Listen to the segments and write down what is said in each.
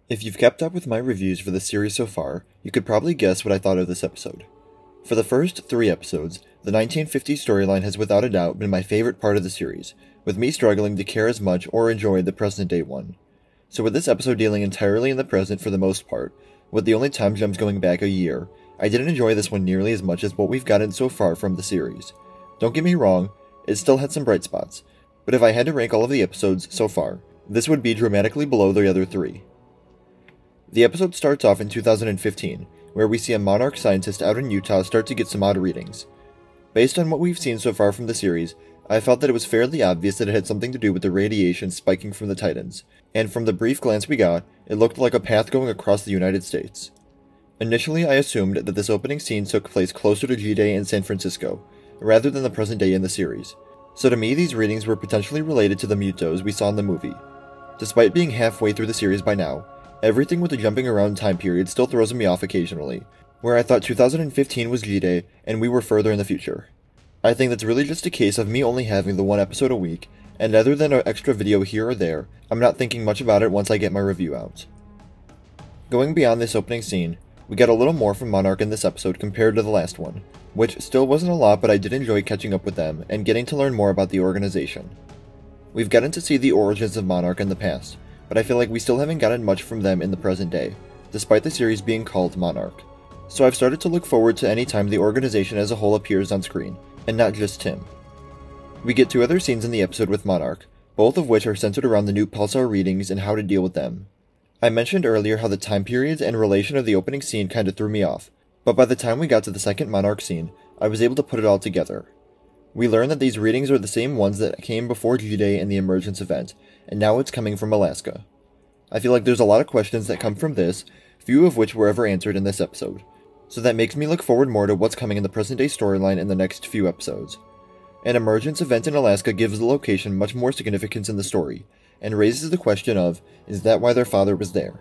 If you've kept up with my reviews for this series so far, you could probably guess what I thought of this episode. For the first 3 episodes, the 1950s storyline has without a doubt been my favorite part of the series, with me struggling to care as much or enjoy the present-day one. So with this episode dealing entirely in the present for the most part, with the only time jumps going back a year, I didn't enjoy this one nearly as much as what we've gotten so far from the series. Don't get me wrong, it still had some bright spots, but if I had to rank all of the episodes so far, this would be dramatically below the other 3. The episode starts off in 2015, where we see a Monarch scientist out in Utah start to get some odd readings. Based on what we've seen so far from the series, I felt that it was fairly obvious that it had something to do with the radiation spiking from the Titans, and from the brief glance we got, it looked like a path going across the United States. Initially, I assumed that this opening scene took place closer to G-Day in San Francisco, rather than the present day in the series, so to me these readings were potentially related to the mutos we saw in the movie. Despite being halfway through the series by now, everything with the jumping around time period still throws me off occasionally, where I thought 2015 was G-Day and we were further in the future. I think that's really just a case of me only having the 1 episode a week, and other than an extra video here or there, I'm not thinking much about it once I get my review out. Going beyond this opening scene, we get a little more from Monarch in this episode compared to the last one, which still wasn't a lot, but I did enjoy catching up with them and getting to learn more about the organization. We've gotten to see the origins of Monarch in the past, but I feel like we still haven't gotten much from them in the present day, despite the series being called Monarch. So I've started to look forward to any time the organization as a whole appears on screen, and not just Tim. We get 2 other scenes in the episode with Monarch, both of which are centered around the new pulsar readings and how to deal with them. I mentioned earlier how the time periods and relation of the opening scene kinda threw me off, but by the time we got to the second Monarch scene, I was able to put it all together. We learn that these readings are the same ones that came before G-Day and the emergence event, and now it's coming from Alaska. I feel like there's a lot of questions that come from this, few of which were ever answered in this episode, so that makes me look forward more to what's coming in the present-day storyline in the next few episodes. An emergence event in Alaska gives the location much more significance in the story, and raises the question of, is that why their father was there?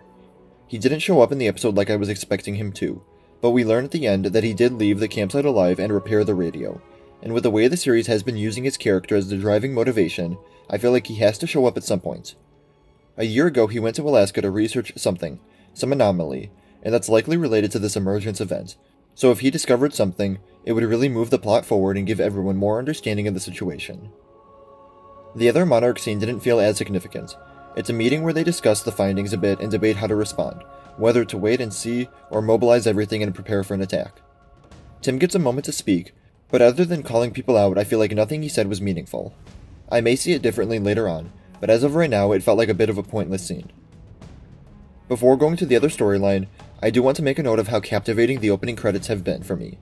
He didn't show up in the episode like I was expecting him to, but we learn at the end that he did leave the campsite alive and repair the radio, and with the way the series has been using his character as the driving motivation, I feel like he has to show up at some point. A year ago he went to Alaska to research something, some anomaly, and that's likely related to this emergence event, so if he discovered something, it would really move the plot forward and give everyone more understanding of the situation. The other Monarch scene didn't feel as significant. It's a meeting where they discuss the findings a bit and debate how to respond, whether to wait and see, or mobilize everything and prepare for an attack. Tim gets a moment to speak, but other than calling people out, I feel like nothing he said was meaningful. I may see it differently later on, but as of right now, it felt like a bit of a pointless scene. Before going to the other storyline, I do want to make a note of how captivating the opening credits have been for me.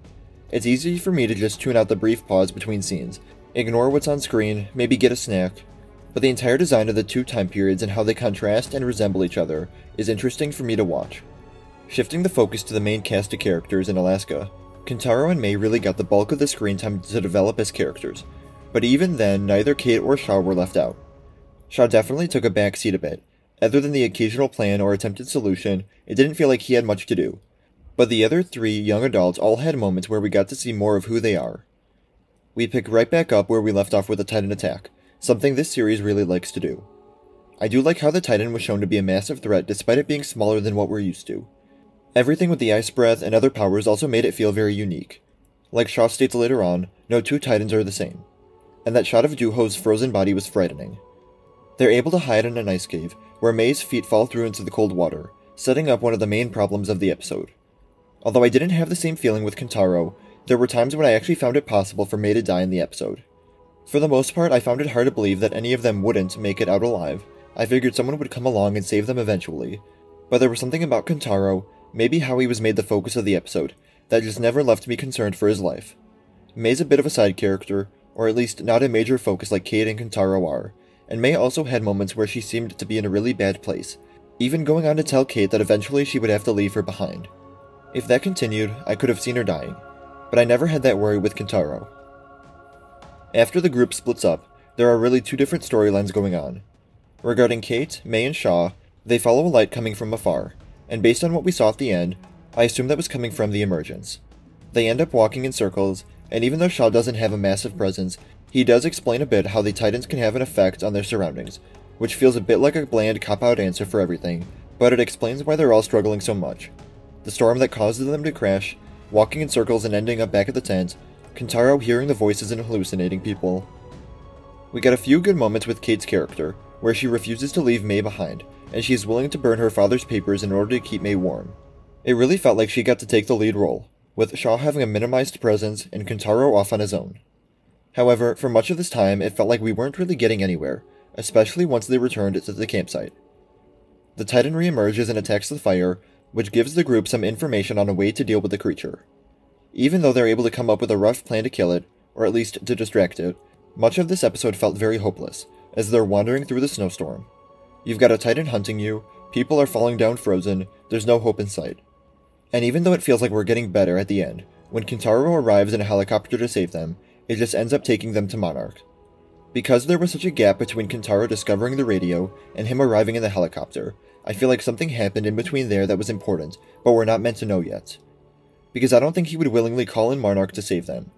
It's easy for me to just tune out the brief pause between scenes, ignore what's on screen, maybe get a snack, but the entire design of the 2 time periods and how they contrast and resemble each other is interesting for me to watch. Shifting the focus to the main cast of characters in Alaska, Kentaro and May really got the bulk of the screen time to develop as characters, but even then, neither Kate or Shaw were left out. Shaw definitely took a back seat a bit. Other than the occasional plan or attempted solution, it didn't feel like he had much to do. But the other 3 young adults all had moments where we got to see more of who they are. We pick right back up where we left off with the Titan attack, something this series really likes to do. I do like how the Titan was shown to be a massive threat despite it being smaller than what we're used to. Everything with the ice breath and other powers also made it feel very unique. Like Shaw states later on, no 2 Titans are the same. And that shot of Duho's frozen body was frightening. They're able to hide in an ice cave, where May's feet fall through into the cold water, setting up one of the main problems of the episode. Although I didn't have the same feeling with Kentaro, there were times when I actually found it possible for May to die in the episode. For the most part, I found it hard to believe that any of them wouldn't make it out alive. I figured someone would come along and save them eventually. But there was something about Kentaro, maybe how he was made the focus of the episode, that just never left me concerned for his life. May's a bit of a side character, or at least not a major focus like Kate and Kentaro are, and May also had moments where she seemed to be in a really bad place, even going on to tell Kate that eventually she would have to leave her behind. If that continued, I could have seen her dying, but I never had that worry with Kentaro. After the group splits up, there are really 2 different storylines going on. Regarding Kate, May, and Shaw, they follow a light coming from afar, and based on what we saw at the end, I assume that was coming from the emergence. They end up walking in circles, and even though Shaw doesn't have a massive presence, he does explain a bit how the Titans can have an effect on their surroundings, which feels a bit like a bland cop-out answer for everything, but it explains why they're all struggling so much. The storm that causes them to crash, walking in circles and ending up back at the tent, Kentaro hearing the voices and hallucinating people. We get a few good moments with Kate's character, where she refuses to leave May behind, and she is willing to burn her father's papers in order to keep May warm. It really felt like she got to take the lead role, with Shaw having a minimized presence and Kentaro off on his own. However, for much of this time, it felt like we weren't really getting anywhere, especially once they returned to the campsite. The Titan reemerges and attacks the fire, which gives the group some information on a way to deal with the creature. Even though they're able to come up with a rough plan to kill it, or at least to distract it, much of this episode felt very hopeless, as they're wandering through the snowstorm. You've got a Titan hunting you, people are falling down frozen, there's no hope in sight. And even though it feels like we're getting better at the end, when Kentaro arrives in a helicopter to save them, it just ends up taking them to Monarch. Because there was such a gap between Kentaro discovering the radio and him arriving in the helicopter, I feel like something happened in between there that was important, but we're not meant to know yet. Because I don't think he would willingly call in Monarch to save them.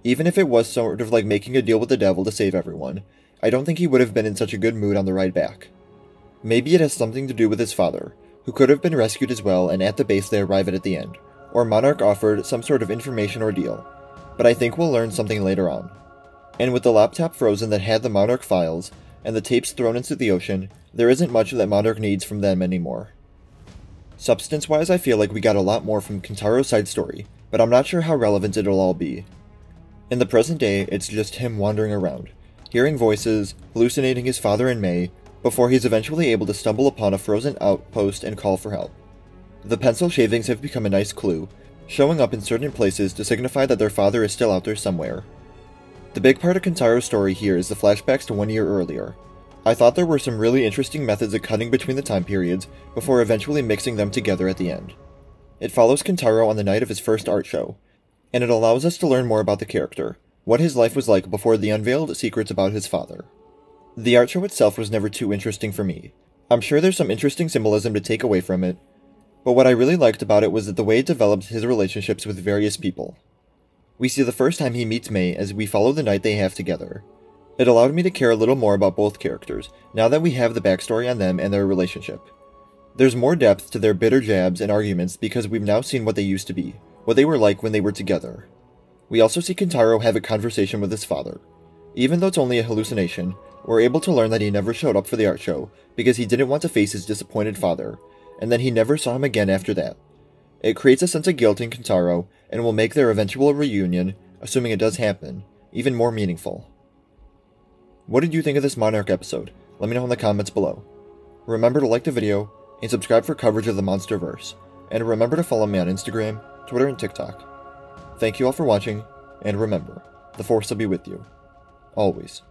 Even if it was sort of like making a deal with the devil to save everyone, I don't think he would have been in such a good mood on the ride back. Maybe it has something to do with his father, who could have been rescued as well, and at the base they arrive at the end, or Monarch offered some sort of information or deal, but I think we'll learn something later on. And with the laptop frozen that had the Monarch files, and the tapes thrown into the ocean, there isn't much that Monarch needs from them anymore. Substance-wise, I feel like we got a lot more from Kentaro's side story, but I'm not sure how relevant it'll all be. In the present day, it's just him wandering around, hearing voices, hallucinating his father and May, before he's eventually able to stumble upon a frozen outpost and call for help. The pencil shavings have become a nice clue, showing up in certain places to signify that their father is still out there somewhere. The big part of Kentaro's story here is the flashbacks to 1 year earlier. I thought there were some really interesting methods of cutting between the time periods before eventually mixing them together at the end. It follows Kentaro on the night of his first art show, and it allows us to learn more about the character, what his life was like before the unveiled secrets about his father. The art show itself was never too interesting for me. I'm sure there's some interesting symbolism to take away from it, but what I really liked about it was that the way it developed his relationships with various people. We see the first time he meets May as we follow the night they have together. It allowed me to care a little more about both characters, now that we have the backstory on them and their relationship. There's more depth to their bitter jabs and arguments because we've now seen what they used to be, what they were like when they were together. We also see Kentaro have a conversation with his father. Even though it's only a hallucination, we're able to learn that he never showed up for the art show because he didn't want to face his disappointed father, and then he never saw him again after that. It creates a sense of guilt in Kentaro, and will make their eventual reunion, assuming it does happen, even more meaningful. What did you think of this Monarch episode? Let me know in the comments below. Remember to like the video, and subscribe for coverage of the Monsterverse, and remember to follow me on Instagram, Twitter, and TikTok. Thank you all for watching, and remember, the Force will be with you. Always.